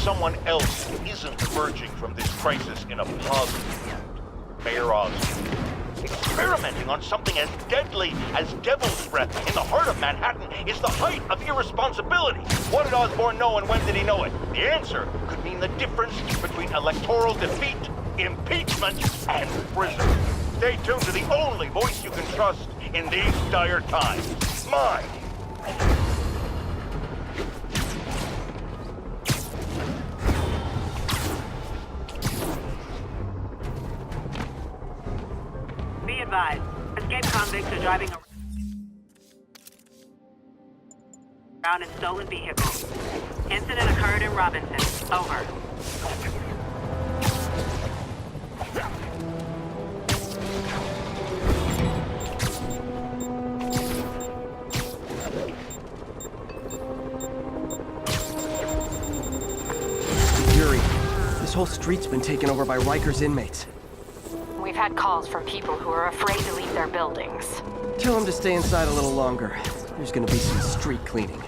someone else isn't emerging from this crisis in a positive mood. Mayor Osborne, experimenting on something as deadly as devil's breath in the heart of Manhattan is the height of irresponsibility. What did Osborne know and when did he know it? The answer could mean the difference between electoral defeat, impeachment, and prison. Stay tuned to the only voice you can trust in these dire times. Mine. Be advised, escaped convicts are driving around in stolen vehicles. Incident occurred in Robinson. Over. Yuri, this whole street's been taken over by Riker's inmates. We've had calls from people who are afraid to leave their buildings. Tell them to stay inside a little longer. There's gonna be some street cleaning.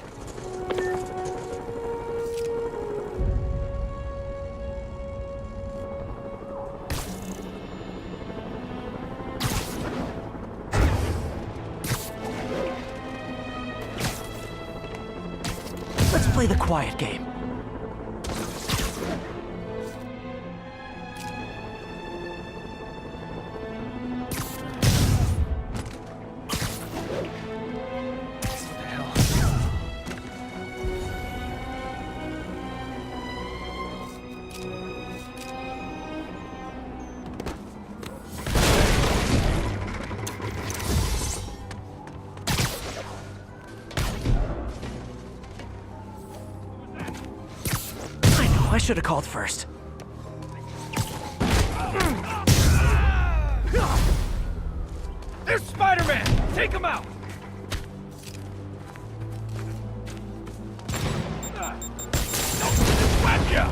Let's play the quiet game. I should have called first. There's Spider-Man! Take him out! Whack ya!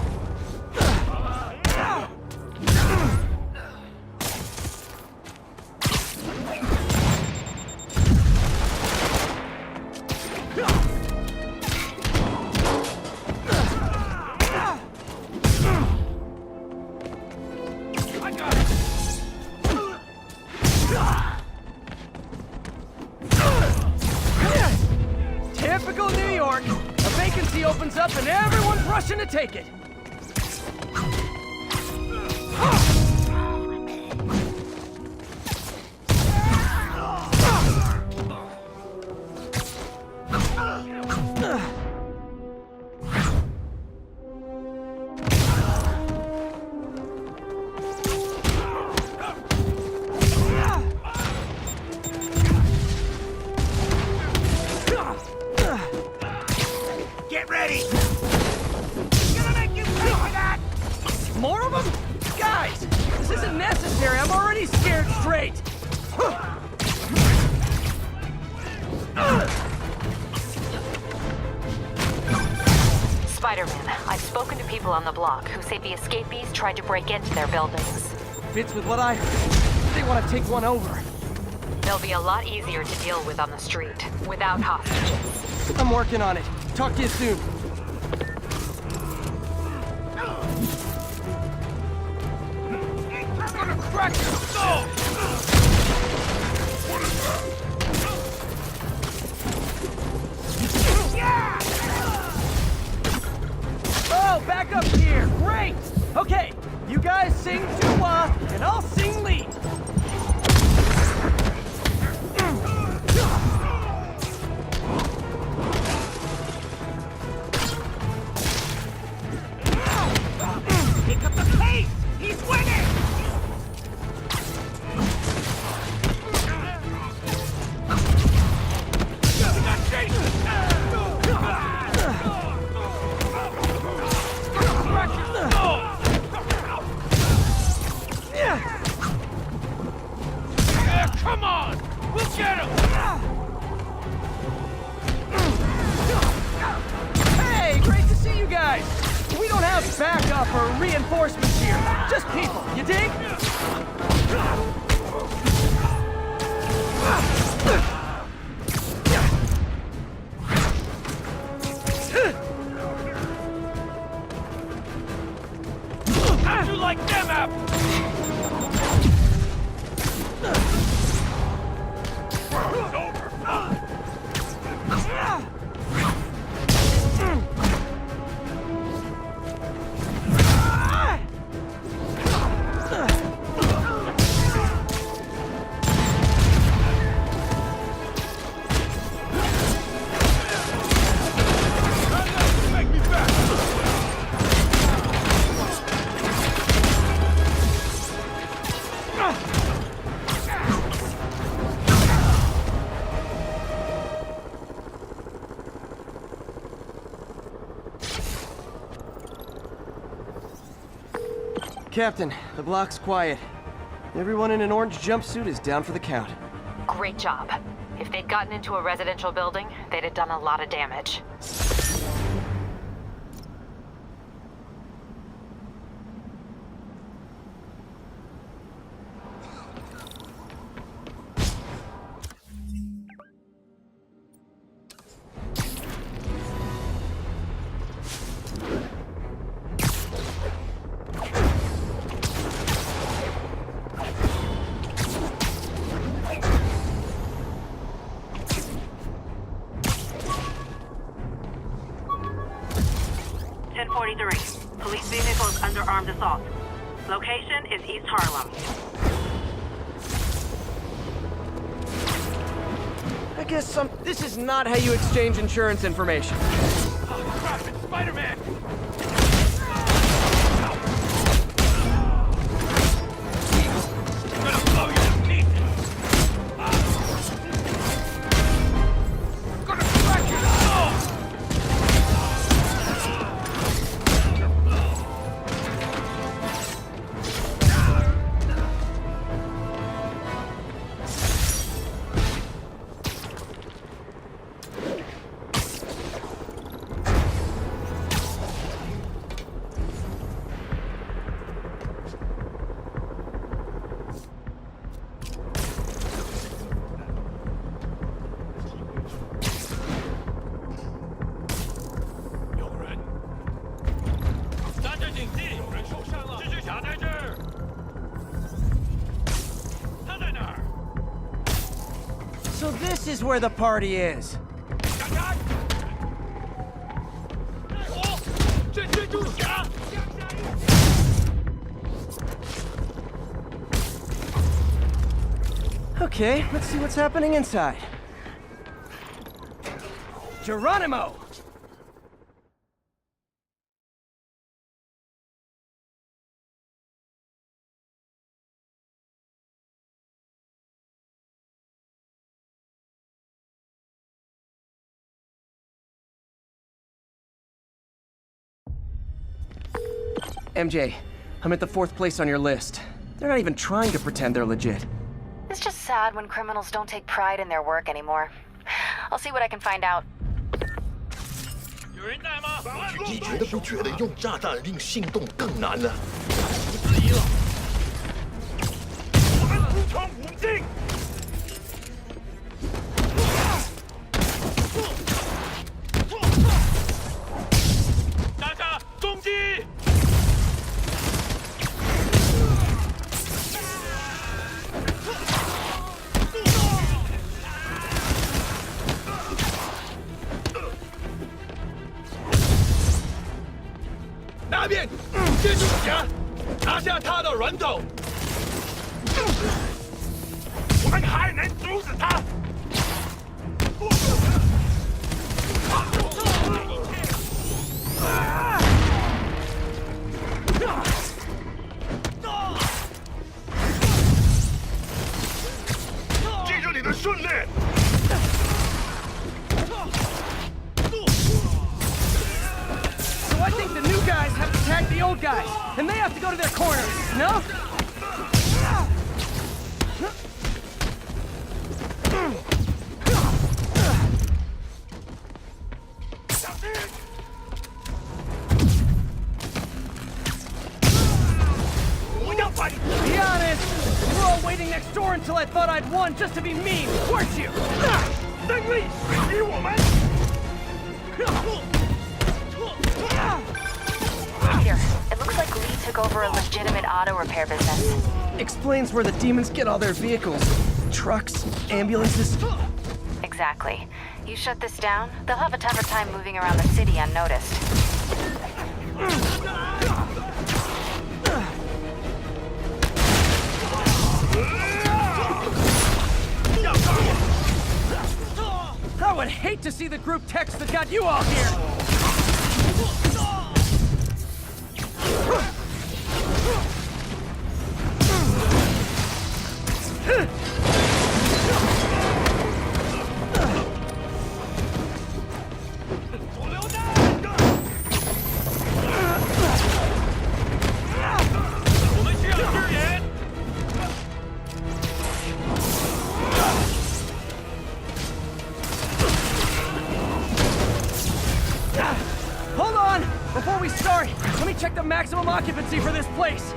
Typical New York. A vacancy opens up and everyone's rushing to take it. Get ready! Gonna make you pay for that! More of them? Guys, this isn't necessary. I'm already scared straight. Spider-Man, I've spoken to people on the block who say the escapees tried to break into their buildings. Fits with what I heard. They want to take one over. They'll be a lot easier to deal with on the street, without hostages. I'm working on it. Talk to you soon. I'm gonna crack your skull! Oh, back up here. Great. Okay, you guys sing doo-wah, and I'll sing lead. Pick up the pace! He's winning! We got Jason! Crack your skull! Yeah, come on! We'll get him! Hey, great to see you guys. We don't have backup or reinforcements here. Just people, you dig? How'd you like them apples? It's over. Make me back. Captain, the block's quiet. Everyone in an orange jumpsuit is down for the count. Great job. If they'd gotten into a residential building, they'd have done a lot of damage. Police vehicles under armed assault. Location is East Harlem. I guess this is not how you exchange insurance information. Oh, crap, it's Spider-Man! I'm gonna blow you to pieces! I'm gonna crack your nose! So this is where the party is. Okay, let's see what's happening inside. Geronimo! MJ, I'm at the 4th place on your list. They're not even trying to pretend they're legit. It's just sad when criminals don't take pride in their work anymore. I'll see what I can find out. 有人在吗？你觉得不觉得用炸弹令心动更难呢？不质疑了。我们出城武进。大家攻击！ 那边，蜘蛛侠，拿下他的人头，我们还能阻止他。记住你的训练。 I think the new guys have to tag the old guys, and they have to go to their corners, no? Be honest, you were all waiting next door until I thought I'd won just to be mean, weren't you? 胜利属于我们。 Here, it looks like Lee's took over a legitimate auto repair business. Explains where the demons get all their vehicles. Trucks, ambulances. Exactly. You shut this down, they'll have a tougher time moving around the city unnoticed. I would hate to see the group text that got you all here! Hold on! Before we start, let me check the maximum occupancy for this place.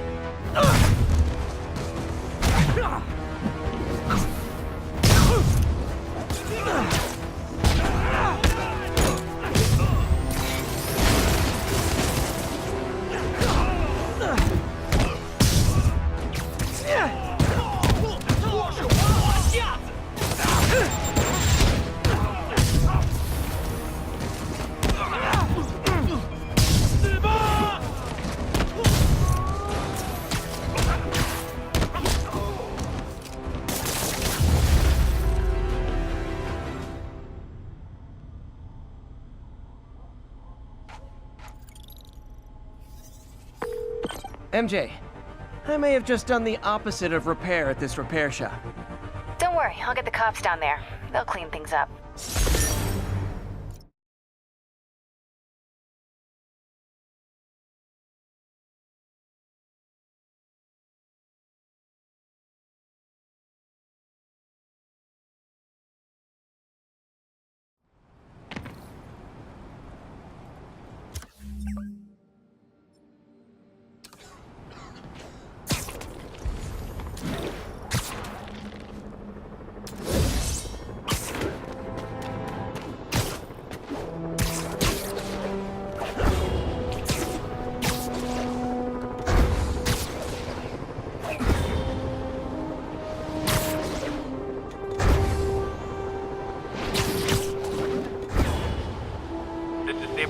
MJ, I may have just done the opposite of repair at this repair shop. Don't worry, I'll get the cops down there. They'll clean things up.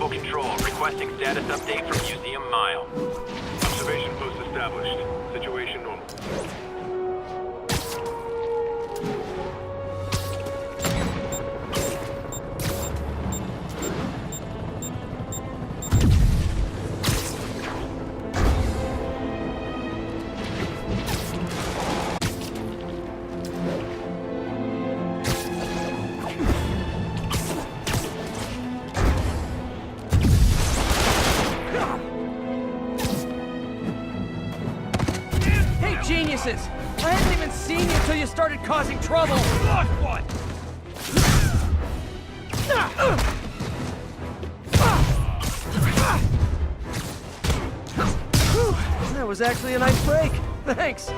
Control, requesting status update from Museum Mile. Observation post established. Situation normal. Geniuses! I hadn't even seen you till you started causing trouble! Lost one! That was actually a nice break. Thanks.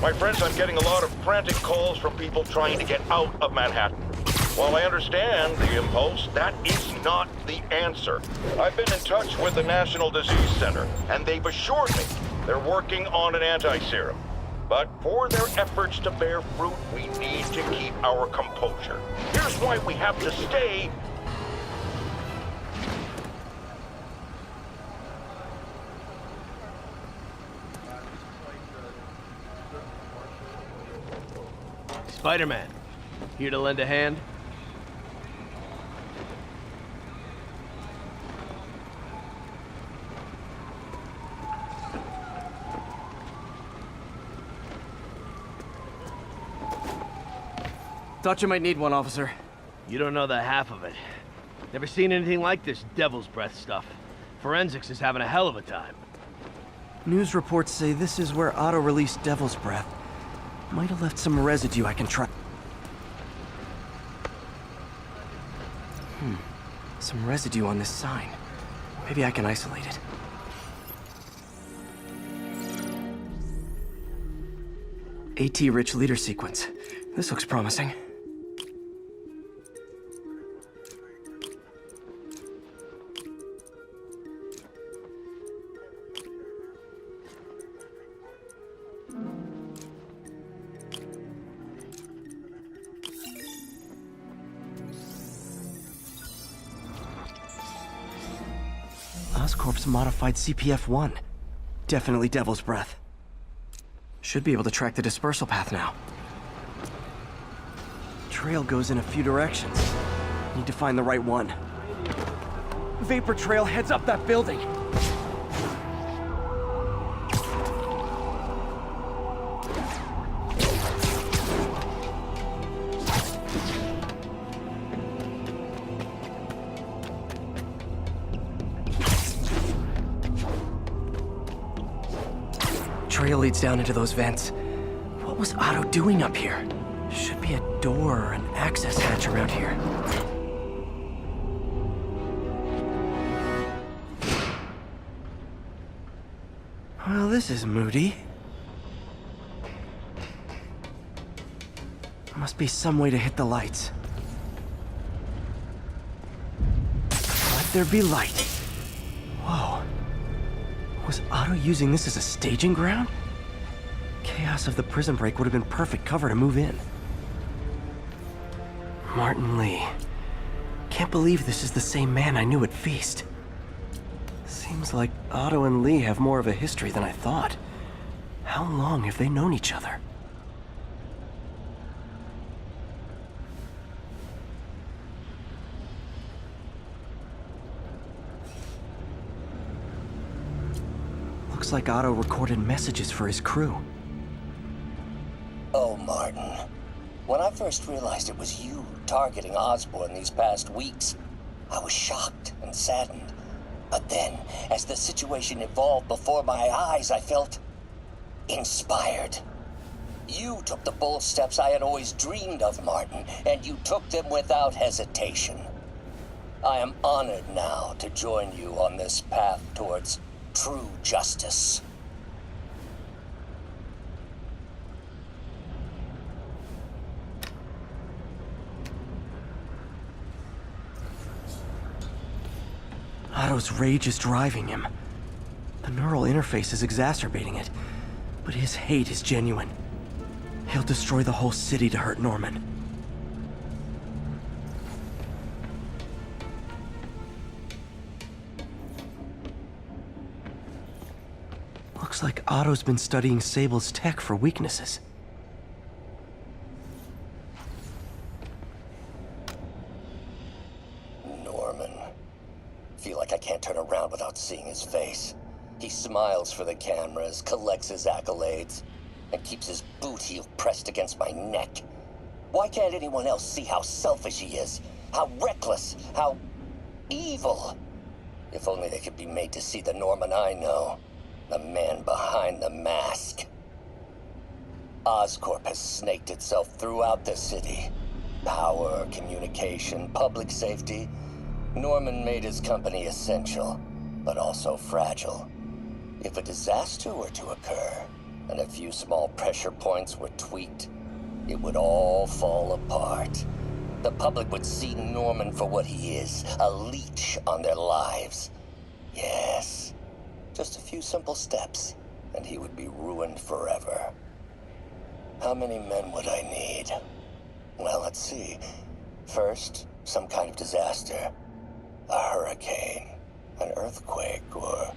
My friends, I'm getting a lot of frantic calls from people trying to get out of Manhattan. While I understand the impulse, that is not the answer. I've been in touch with the National Disease Center, and they've assured me they're working on an anti-serum. But for their efforts to bear fruit, we need to keep our composure. Here's why we have to stay. Spider-Man, here to lend a hand? Thought you might need one, officer. You don't know the half of it. Never seen anything like this devil's breath stuff. Forensics is having a hell of a time. News reports say this is where Otto released Devil's Breath. Might have left some residue I can try. Some residue on this sign. Maybe I can isolate it. AT-rich leader sequence. This looks promising. Oscorp's modified CPF-1. Definitely Devil's Breath. Should be able to track the dispersal path now. Trail goes in a few directions. Need to find the right one. Vapor trail heads up that building. Trail leads down into those vents. What was Otto doing up here? Should be a door or an access hatch around here. Well, this is moody. Must be some way to hit the lights. Let there be light. Whoa. Was Otto using this as a staging ground? Chaos of the prison break would have been perfect cover to move in. Martin Lee. Can't believe this is the same man I knew at Feast. Seems like Otto and Lee have more of a history than I thought. How long have they known each other? Looks like Otto recorded messages for his crew. Oh, Martin. When I first realized it was you targeting Osborn these past weeks, I was shocked and saddened. But then, as the situation evolved before my eyes, I felt inspired. You took the bold steps I had always dreamed of, Martin, and you took them without hesitation. I am honored now to join you on this path towards true justice. Otto's rage is driving him. The neural interface is exacerbating it, but his hate is genuine. He'll destroy the whole city to hurt Norman. Looks like Otto's been studying Sable's tech for weaknesses. Norman. Feel like I can't turn around without seeing his face. He smiles for the cameras, collects his accolades, and keeps his boot heel pressed against my neck. Why can't anyone else see how selfish he is? How reckless? How evil? If only they could be made to see the Norman I know. The man behind the mask. Oscorp has snaked itself throughout the city. Power, communication, public safety. Norman made his company essential, but also fragile. If a disaster were to occur, and a few small pressure points were tweaked, it would all fall apart. The public would see Norman for what he is, a leech on their lives. Yes, just a few simple steps, and he would be ruined forever. How many men would I need? Well, let's see. First, some kind of disaster. A hurricane, an earthquake, or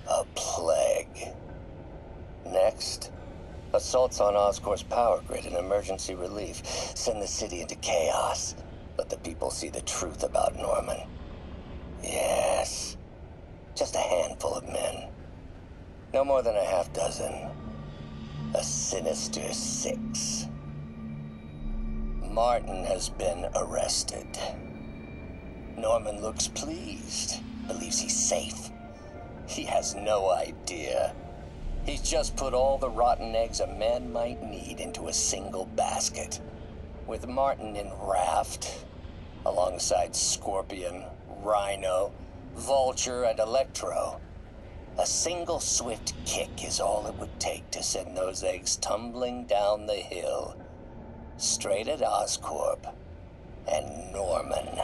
a plague. Next, assaults on Oscorp's power grid and emergency relief. Send the city into chaos. Let the people see the truth about Norman. Yes, just a handful of men. No more than a half dozen. A sinister 6. Martin has been arrested. Norman looks pleased, believes he's safe. He has no idea. He's just put all the rotten eggs a man might need into a single basket. With Martin in raft, alongside Scorpion, Rhino, Vulture, and Electro. A single swift kick is all it would take to send those eggs tumbling down the hill. Straight at Oscorp and Norman.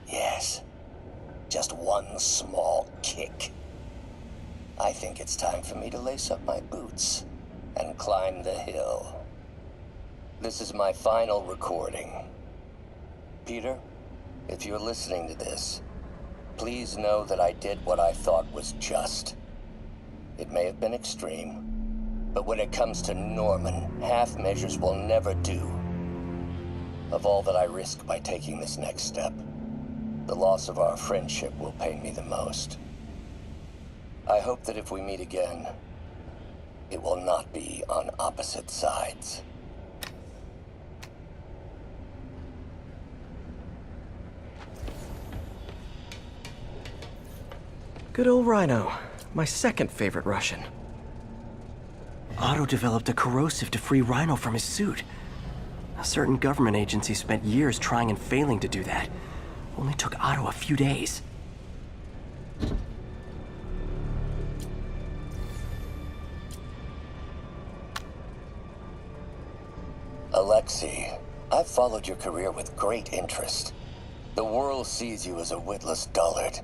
Yes, just one small kick. I think it's time for me to lace up my boots and climb the hill. This is my final recording. Peter, if you're listening to this, please know that I did what I thought was just. It may have been extreme, but when it comes to Norman, half measures will never do. Of all that I risk by taking this next step, the loss of our friendship will pain me the most. I hope that if we meet again, it will not be on opposite sides. Good old Rhino. My second favorite Russian. Otto developed a corrosive to free Rhino from his suit. A certain government agency spent years trying and failing to do that. Only took Otto a few days. Alexei, I've followed your career with great interest. The world sees you as a witless dullard.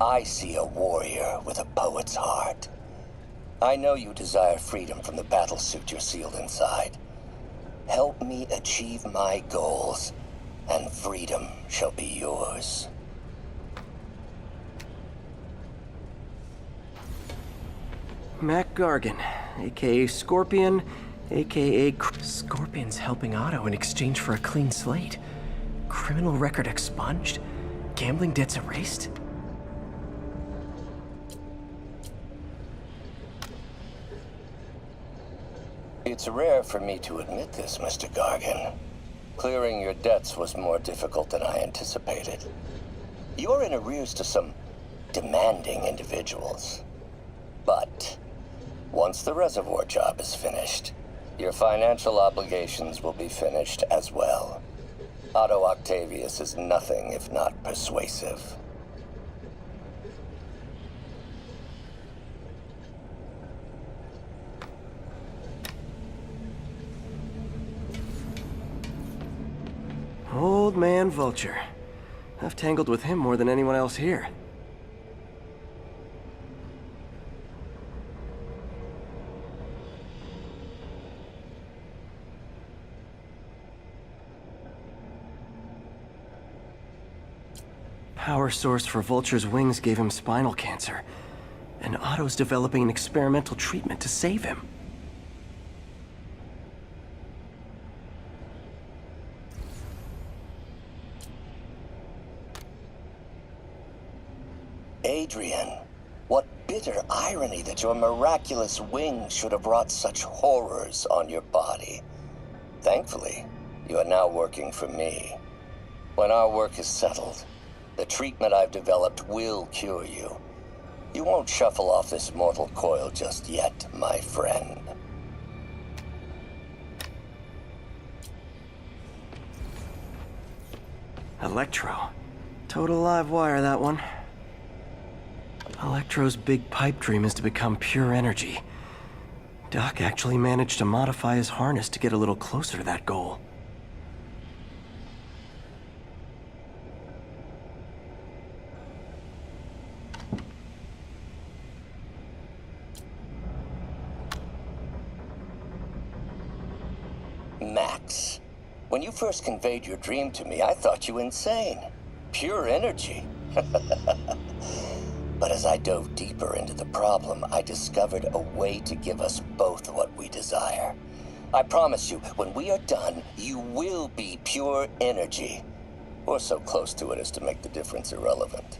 I see a warrior with a poet's heart. I know you desire freedom from the battlesuit you're sealed inside. Help me achieve my goals, and freedom shall be yours. Mac Gargan, aka Scorpion, aka... Scorpion's helping Otto in exchange for a clean slate. Criminal record expunged? Gambling debts erased? It's rare for me to admit this, Mr. Gargan. Clearing your debts was more difficult than I anticipated. You're in arrears to some demanding individuals. But once the reservoir job is finished, your financial obligations will be finished as well. Otto Octavius is nothing if not persuasive. Old man Vulture. I've tangled with him more than anyone else here. Power source for Vulture's wings gave him spinal cancer, and Otto's developing an experimental treatment to save him. Adrian, what bitter irony that your miraculous wings should have wrought such horrors on your body. Thankfully, you are now working for me. When our work is settled, the treatment I've developed will cure you. You won't shuffle off this mortal coil just yet, my friend. Electro. Total live wire, that one. Electro's big pipe dream is to become pure energy. Doc actually managed to modify his harness to get a little closer to that goal. Max, when you first conveyed your dream to me, I thought you insane. Pure energy. But as I dove deeper into the problem, I discovered a way to give us both what we desire. I promise you, when we are done, you will be pure energy. Or so close to it as to make the difference irrelevant.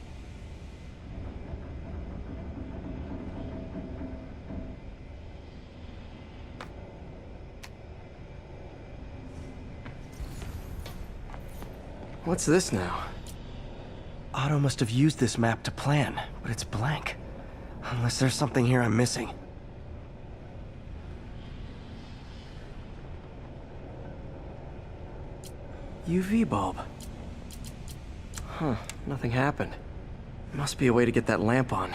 What's this now? Otto must have used this map to plan, but it's blank. Unless there's something here I'm missing. UV bulb. Huh, nothing happened. Must be a way to get that lamp on.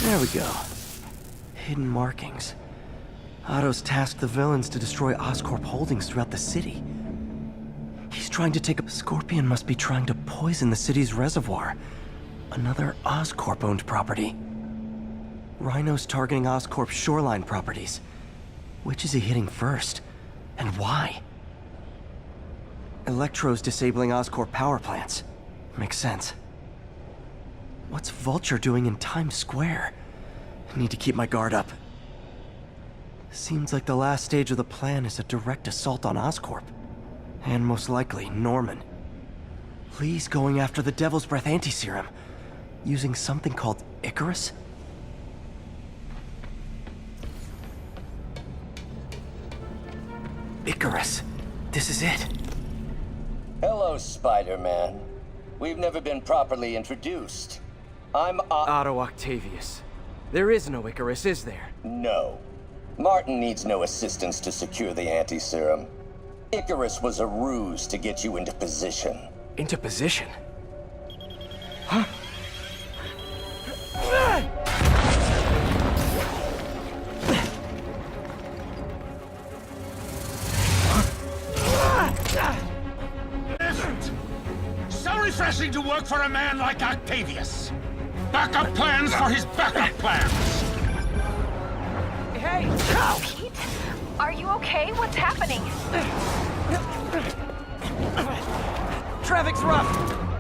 There we go. Hidden markings. Otto's tasked the villains to destroy Oscorp holdings throughout the city. He's trying to take a... Scorpion must be trying to poison the city's reservoir. Another Oscorp-owned property. Rhino's targeting Oscorp's shoreline properties. Which is he hitting first? And why? Electro's disabling Oscorp power plants. Makes sense. What's Vulture doing in Times Square? I need to keep my guard up. Seems like the last stage of the plan is a direct assault on Oscorp. And most likely, Norman. Lee's going after the Devil's Breath anti-serum, using something called Icarus? Icarus. This is it. Hello, Spider-Man. We've never been properly introduced. I'm Otto Octavius. There is no Icarus, is there? No. Martin needs no assistance to secure the anti-serum. Icarus was a ruse to get you into position. Into position? Huh? So refreshing to work for a man like Octavius. Backup plans for his backup plans. Hey! Pete? Are you okay? What's happening? Traffic's rough.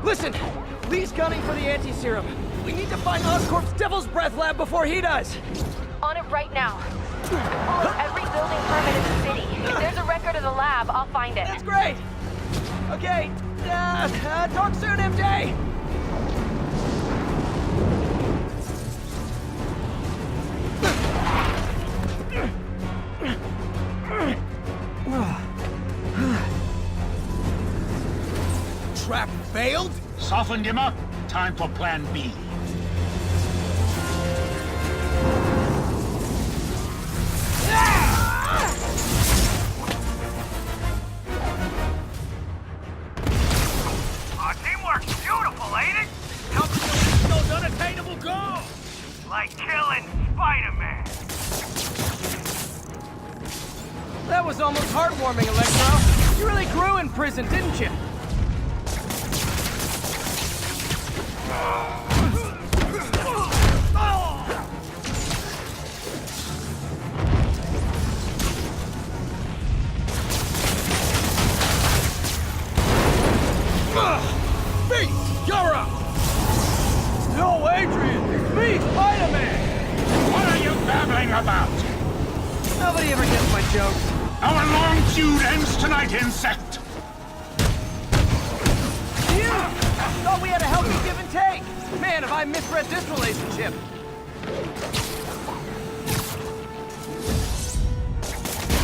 Listen, Lee's gunning for the anti-serum. We need to find Oscorp's Devil's Breath lab before he does. On it right now. Pull up every building permit in the city. If there's a record of the lab, I'll find it. That's great! Okay, talk soon, MJ! Trap failed? Softened him up. Time for plan B. Teamwork's beautiful, ain't it? Helps you reach those unattainable goals. Like killing Spider-Man. That was almost heartwarming, Electro. You really grew in prison, didn't you? You're up! No, Adrian! It's me, Spider-Man! What are you babbling about? Nobody ever gets my jokes. Our long feud ends tonight, insect! You! Thought we had a healthy give and take! Man, have I misread this relationship!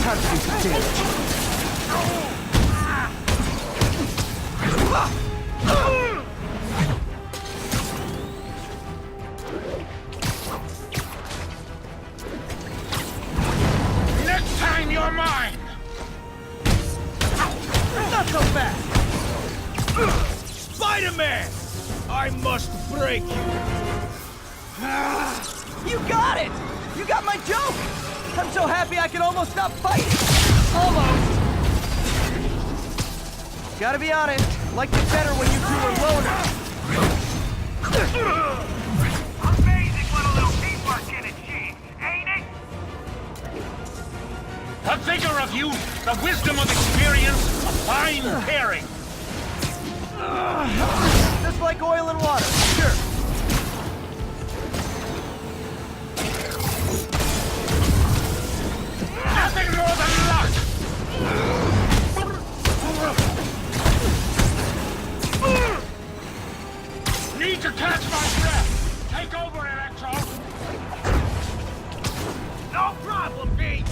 Time to do some damage. Next time you're mine! Not so fast! Spider-Man! I must break you! You got it! You got my joke! I'm so happy I can almost stop fighting! Almost! Gotta be honest, liked it better when you two were loners. Amazing what a little teamwork can achieve, ain't it? The vigor of youth, the wisdom of experience, a fine pairing. Just like oil and water, sure. Nothing more than luck! Need to catch my breath! Take over, Electro! No problem, B!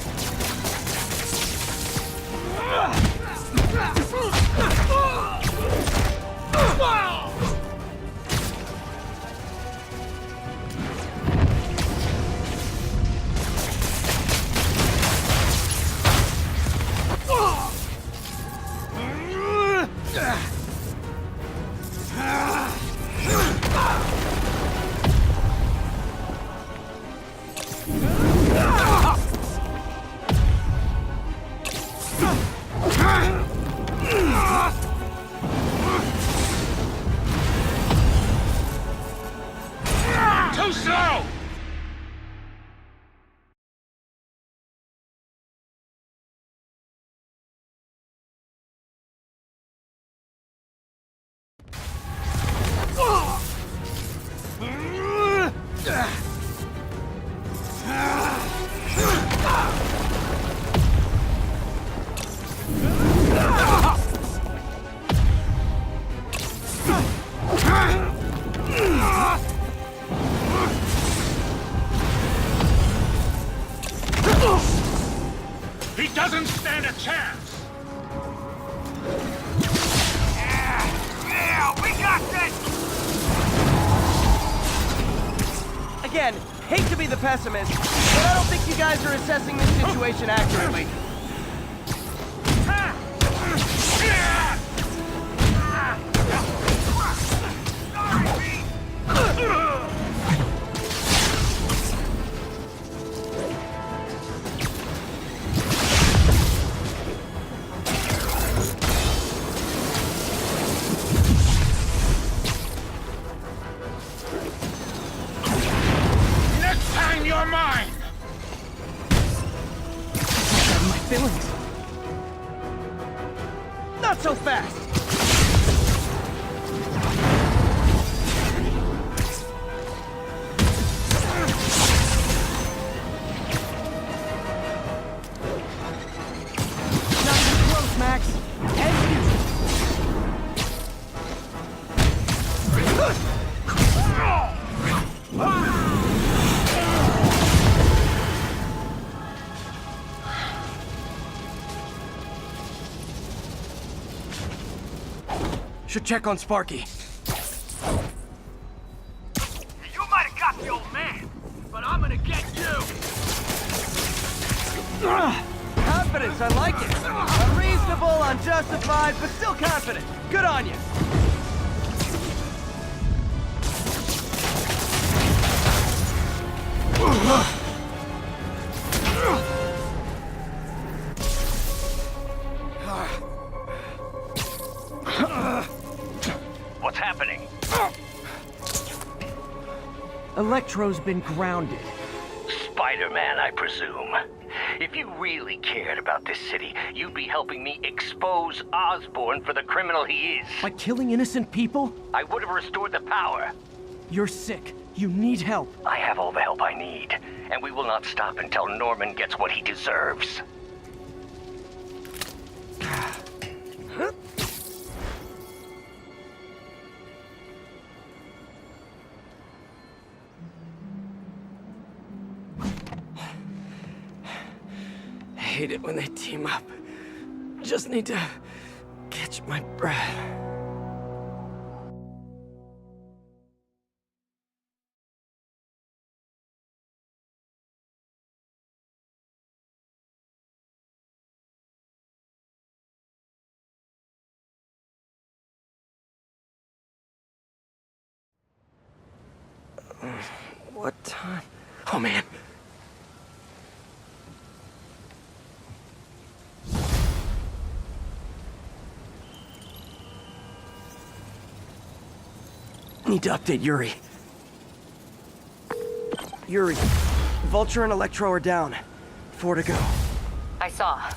doesn't stand a chance! Yeah, we got this! Again, hate to be the pessimist, but I don't think you guys are assessing this situation accurately. Next time you're mine! My feelings. Not so fast! Not too close, Max. End you. Should check on Sparky. You might have got the old man, but I'm gonna get you! Confidence, I like it. Unreasonable, unjustified, but still confident. Good on you. What's happening? Electro's been grounded. Spider-Man, I presume. If you really cared about this city, you'd be helping me expose Osborn for the criminal he is. By killing innocent people? I would have restored the power. You're sick. You need help. I have all the help I need, and we will not stop until Norman gets what he deserves. I hate it when they team up. Just need to catch my breath. What time? Oh, man. Need to update Yuri. Yuri, Vulture and Electro are down. 4 to go. I saw.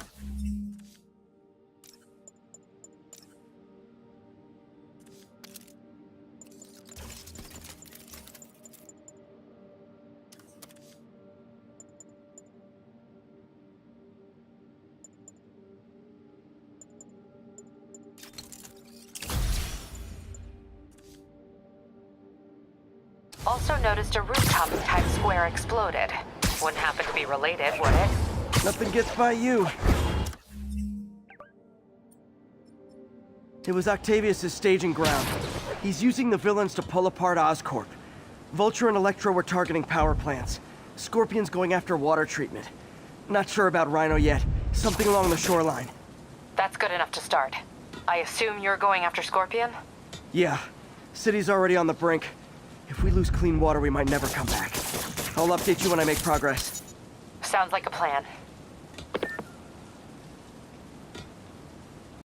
Also noticed a rooftop in Times Square exploded. Wouldn't happen to be related, would it? Nothing gets by you. It was Octavius' staging ground. He's using the villains to pull apart Oscorp. Vulture and Electro were targeting power plants. Scorpion's going after water treatment. Not sure about Rhino yet. Something along the shoreline. That's good enough to start. I assume you're going after Scorpion? Yeah. City's already on the brink. If we lose clean water, we might never come back. I'll update you when I make progress. Sounds like a plan.